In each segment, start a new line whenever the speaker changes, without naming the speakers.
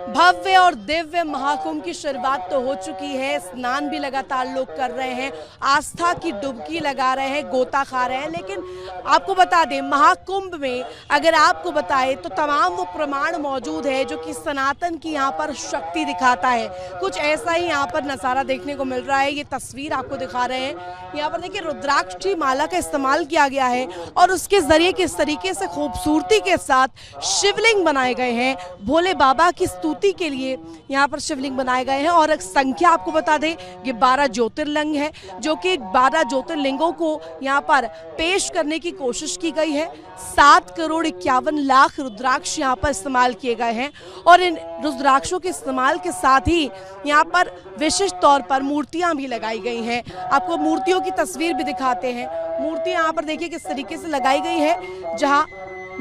भव्य और दिव्य महाकुंभ की शुरुआत तो हो चुकी है। स्नान भी लगातार लोग कर रहे हैं, आस्था की डुबकी लगा रहे हैं, गोता खा रहे हैं। लेकिन आपको बता दें, महाकुंभ में अगर आपको बताएं तो तमाम वो प्रमाण मौजूद है जो कि सनातन की यहाँ पर शक्ति दिखाता है। कुछ ऐसा ही यहाँ पर नज़ारा देखने को मिल रहा है। ये तस्वीर आपको दिखा रहे हैं। यहाँ पर देखिए, रुद्राक्ष की माला का इस्तेमाल किया गया है और उसके जरिए किस तरीके से खूबसूरती के साथ शिवलिंग बनाए गए हैं। भोले बाबा की स्तुति के लिए यहाँ पर शिवलिंग बनाए गए हैं। और एक संख्या आपको बता दें, ये 12 ज्योतिर्लिंग है, जो कि 12 ज्योतिर्लिंगों को यहाँ पर पेश करने की कोशिश की गई है। 7,51,00,000 रुद्राक्ष यहाँ पर इस्तेमाल किए गए हैं और इन रुद्राक्षों के इस्तेमाल के साथ ही यहाँ पर विशिष्ट तौर पर मूर्तियाँ भी लगाई गई हैं। आपको मूर्तियों की तस्वीर भी दिखाते हैं। मूर्ति यहाँ पर देखिए किस तरीके से लगाई गई है, जहाँ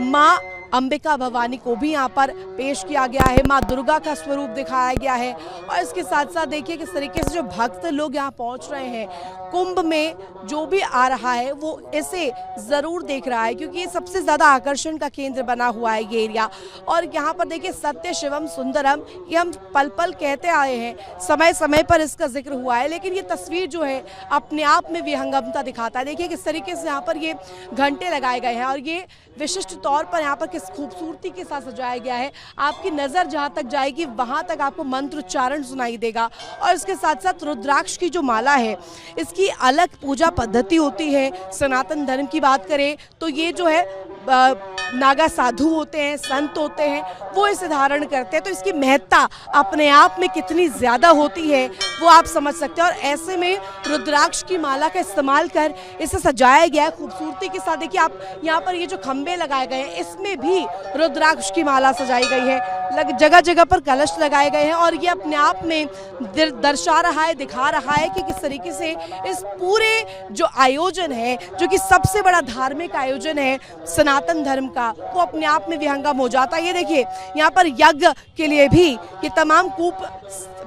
माँ अंबिका भवानी को भी यहाँ पर पेश किया गया है, माँ दुर्गा का स्वरूप दिखाया गया है। और इसके साथ साथ देखिए किस तरीके से जो भक्त लोग यहाँ पहुँच रहे हैं, कुंभ में जो भी आ रहा है वो इसे ज़रूर देख रहा है, क्योंकि ये सबसे ज़्यादा आकर्षण का केंद्र बना हुआ है ये एरिया। और यहाँ पर देखिए, सत्य शिवम सुंदरम, ये हम पल पल कहते आए हैं, समय समय पर इसका जिक्र हुआ है। लेकिन ये तस्वीर जो है अपने आप में विहंगमता दिखाता है। देखिए किस तरीके से यहाँ पर ये घंटे लगाए गए हैं और ये विशिष्ट तौर पर यहाँ पर किस खूबसूरती के साथ सजाया गया है। आपकी नज़र जहाँ तक जाएगी वहाँ तक आपको मंत्र उच्चारण सुनाई देगा। और इसके साथ साथ रुद्राक्ष की जो माला है, इसकी अलग पूजा पद्धति होती है। सनातन धर्म की बात करें तो ये जो है नागा साधु होते हैं, संत होते हैं, वो इसे धारण करते हैं। तो इसकी महत्ता अपने आप में कितनी ज़्यादा होती है वो आप समझ सकते हैं। और ऐसे में रुद्राक्ष की माला का इस्तेमाल कर इसे सजाया गया है खूबसूरती के साथ। देखिए आप यहाँ पर ये जो खंबे लगाए गए हैं, इसमें भी रुद्राक्ष की माला सजाई गई है। जगह जगह पर कलश लगाए गए हैं और ये अपने आप में दर्शा रहा है, दिखा रहा है कि किस तरीके से इस पूरे जो आयोजन है, जो कि सबसे बड़ा धार्मिक आयोजन है सनातन धर्म का, वो अपने आप में विहंगम हो जाता है। ये देखिए, यहाँ पर यज्ञ के लिए भी ये तमाम कूप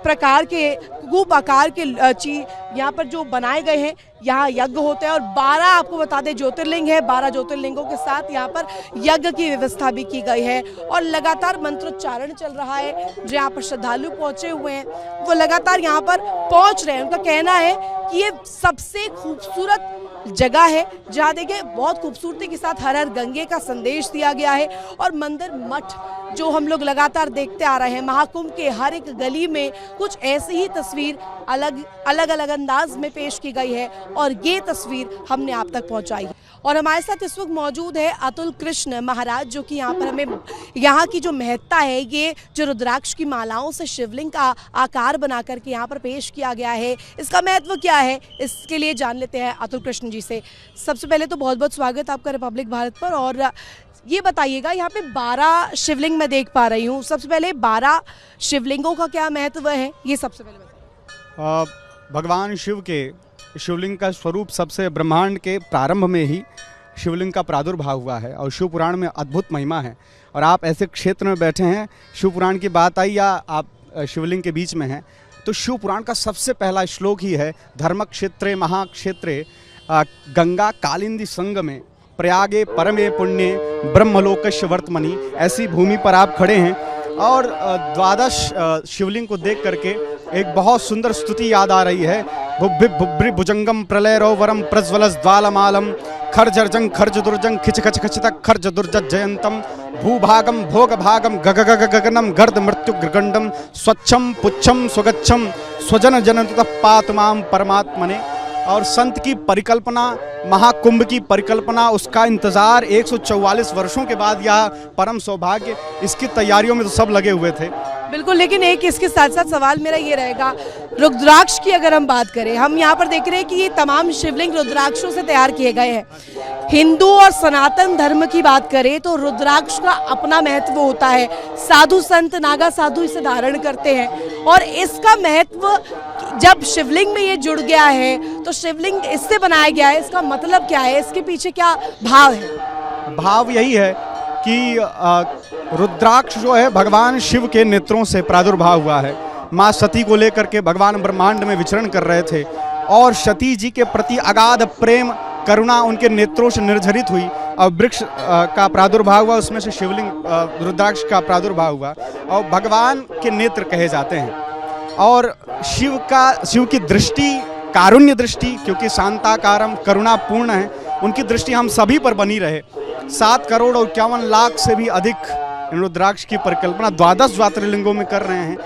आकार के चीज यहाँ पर जो बनाए गए हैं, यहाँ यज्ञ होते हैं। और 12 आपको बता दें ज्योतिर्लिंग है, 12 ज्योतिर्लिंगों के साथ यहाँ पर यज्ञ की व्यवस्था भी की गई है। और लगातार मंत्रोच्चारण चल रहा है। जो यहाँ पर श्रद्धालु पहुँचे हुए हैं वो लगातार यहाँ पर पहुँच रहे हैं। उनका कहना है कि ये सबसे खूबसूरत जगह है, जहाँ देखिए बहुत खूबसूरती के साथ हर हर गंगे का संदेश दिया गया है। और मंदिर मठ जो हम लोग लगातार देखते आ रहे हैं, महाकुंभ के हर एक गली में कुछ ऐसी ही तस्वीर अलग अलग अंदाज में पेश की गई है और ये तस्वीर हमने आप तक पहुंचाई है। और हमारे साथ इस वक्त मौजूद है अतुल कृष्ण महाराज, जो कि यहाँ पर हमें यहाँ की जो महत्ता है, ये जो रुद्राक्ष की मालाओं से शिवलिंग का आकार बना करके यहाँ पर पेश किया गया है, इसका महत्व क्या है, इसके लिए जान लेते हैं अतुल कृष्ण जी से। सबसे पहले तो बहुत बहुत स्वागत आपका रिपब्लिक भारत पर। और ये बताइएगा, यहाँ पे 12 शिवलिंग मैं देख पा रही हूँ, सबसे पहले 12 शिवलिंगों का क्या महत्व है, ये सबसे पहले बताइए।
भगवान शिव के शिवलिंग का स्वरूप सबसे ब्रह्मांड के प्रारंभ में ही शिवलिंग का प्रादुर्भाव हुआ है और शिव पुराण में अद्भुत महिमा है। और आप ऐसे क्षेत्र में बैठे हैं, शिव पुराण की बात आई या आप शिवलिंग के बीच में हैं, तो शिव पुराण का सबसे पहला श्लोक ही है, धर्म क्षेत्रे महाक्षेत्रे गंगा कालिंदी संगमे प्रयागे परमे पुण्य ब्रह्मलोकस्य वर्तमनि। ऐसी भूमि पर आप खड़े हैं और 12 शिवलिंग को देख करके एक बहुत सुंदर स्तुति याद आ रही है। भुभ्रि भुजंगम प्रलयरो वरम प्रज्वलस द्वालमालम खर्जर्जंग खर्ज दुर्जंग खिच खच खचितक खर्ज दुर्जत जयंतम भूभागम भोग भागम गगनम गर्द मृत्यु गृगंडम स्वच्छम पुच्छम स्वगच्छम स्वजन जनतः पातमाम परमात्मने। और संत की परिकल्पना, महाकुंभ की परिकल्पना, उसका इंतजार 144 वर्षों के बाद यह परम सौभाग्य, इसकी तैयारियों में तो सब लगे हुए थे।
बिल्कुल, लेकिन एक इसके साथ साथ सवाल मेरा ये रहेगा, रुद्राक्ष की अगर हम बात करें, हम यहाँ पर देख रहे हैं कि ये तमाम शिवलिंग रुद्राक्षों से तैयार किए गए हैं। हिंदू और सनातन धर्म की बात करें तो रुद्राक्ष का अपना महत्व होता है। साधु संत, नागा साधु इसे धारण करते हैं और इसका महत्व जब शिवलिंग में ये जुड़ गया है तो शिवलिंग इससे बनाया गया है, इसका मतलब क्या है, इसके पीछे क्या भाव है?
भाव यही है कि रुद्राक्ष जो है भगवान शिव के नेत्रों से प्रादुर्भाव हुआ है। माँ सती को लेकर के भगवान ब्रह्मांड में विचरण कर रहे थे और सती जी के प्रति अगाध प्रेम करुणा उनके नेत्रों से निर्झरित हुई वृक्ष का प्रादुर्भाव हुआ, उसमें से शिवलिंग रुद्राक्ष का प्रादुर्भाव हुआ और भगवान के नेत्र कहे जाते हैं। और शिव की दृष्टि कारुण्य दृष्टि, क्योंकि शांताकारम करुणापूर्ण है, उनकी दृष्टि हम सभी पर बनी रहे। 7,51,00,000 से भी अधिक रुद्राक्ष की परिकल्पना 12 ज्योतिर्लिंगों में कर रहे हैं।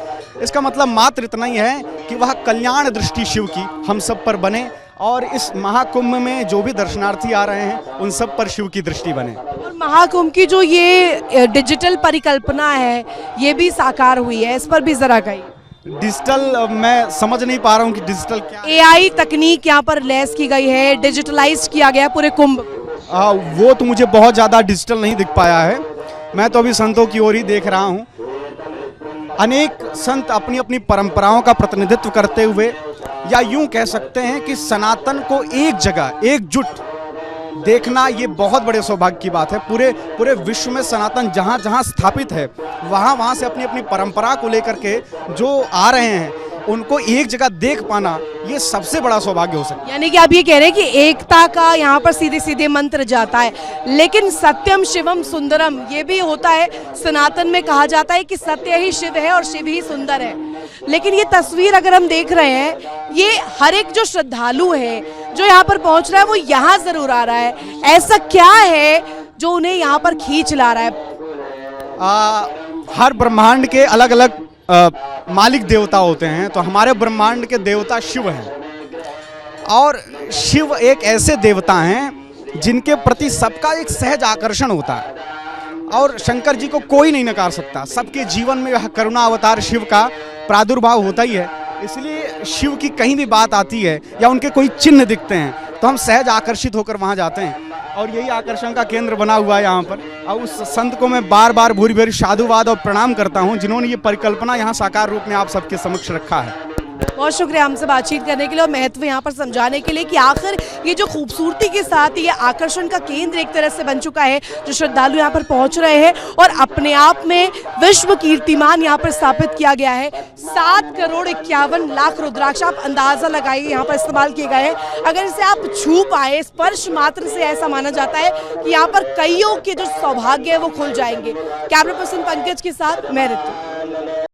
इसका मतलब मात्र इतना ही है कि वह कल्याण दृष्टि शिव की हम सब पर बने और इस महाकुंभ में जो भी दर्शनार्थी आ रहे हैं उन सब पर शिव की दृष्टि बने।
और महाकुंभ की जो ये डिजिटल परिकल्पना है ये भी साकार हुई है, इस पर भी जरा कहिए।
डिजिटल मैं समझ नहीं पा रहा हूँ कि डिजिटल क्या है।
AI तकनीक यहाँ पर लेस की गई है, डिजिटलाइज किया गया पूरे कुंभ।
वो तो मुझे बहुत ज़्यादा डिजिटल नहीं दिख पाया है, मैं तो अभी संतों की ओर ही देख रहा हूँ। अनेक संत अपनी अपनी परंपराओं का प्रतिनिधित्व करते हुए, या यूं कह सकते हैं कि सनातन को एक जगह एकजुट देखना ये बहुत बड़े सौभाग्य की बात है। पूरे विश्व में सनातन जहाँ जहाँ स्थापित है वहाँ से अपनी अपनी परंपरा को लेकर के जो आ रहे हैं उनको एक जगह देख पाना ये सबसे बड़ा सौभाग्य हो सकता है।
यानी कि आप ये कह रहे हैं कि एकता का यहाँ पर सीधे सीधे मंत्र जाता है, लेकिन सत्यम शिवम सुंदरम ये भी होता है। सनातन में कहा जाता है कि सत्य ही शिव है और शिव ही सुंदर है। लेकिन ये तस्वीर अगर हम देख रहे हैं, ये हर एक जो श्रद्धालु है जो यहाँ पर पहुँच रहा है वो यहाँ जरूर आ रहा है। ऐसा क्या है जो उन्हें यहाँ पर खींच ला रहा है?
हर ब्रह्मांड के अलग अलग मालिक देवता होते हैं, तो हमारे ब्रह्मांड के देवता शिव हैं। और शिव एक ऐसे देवता हैं जिनके प्रति सबका एक सहज आकर्षण होता है और शंकर जी को कोई नहीं नकार सकता। सबके जीवन में वह करुणा अवतार शिव का प्रादुर्भाव होता ही है। इसलिए शिव की कहीं भी बात आती है या उनके कोई चिन्ह दिखते हैं तो हम सहज आकर्षित होकर वहाँ जाते हैं और यही आकर्षण का केंद्र बना हुआ है यहाँ पर। और उस संत को मैं बार बार भूरी भूरी साधुवाद और प्रणाम करता हूँ जिन्होंने ये परिकल्पना यहाँ साकार रूप में आप सबके समक्ष रखा है।
बहुत शुक्रिया हमसे बातचीत करने के लिए और महत्व यहाँ पर समझाने के लिए कि आखिर ये जो खूबसूरती के साथ ये आकर्षण का केंद्र एक तरह से बन चुका है, जो श्रद्धालु यहाँ पर पहुँच रहे हैं और अपने आप में विश्व कीर्तिमान यहाँ पर स्थापित किया गया है। 7,51,00,000 रुद्राक्ष आप अंदाजा लगाइए यहाँ पर इस्तेमाल किए गए हैं। अगर इसे आप छू पाए, स्पर्श मात्र से ऐसा माना जाता है कि यहाँ पर कईयों के जो सौभाग्य है वो खुल जाएंगे। कैमरा पर्सन पंकज के साथ मैं ऋतु।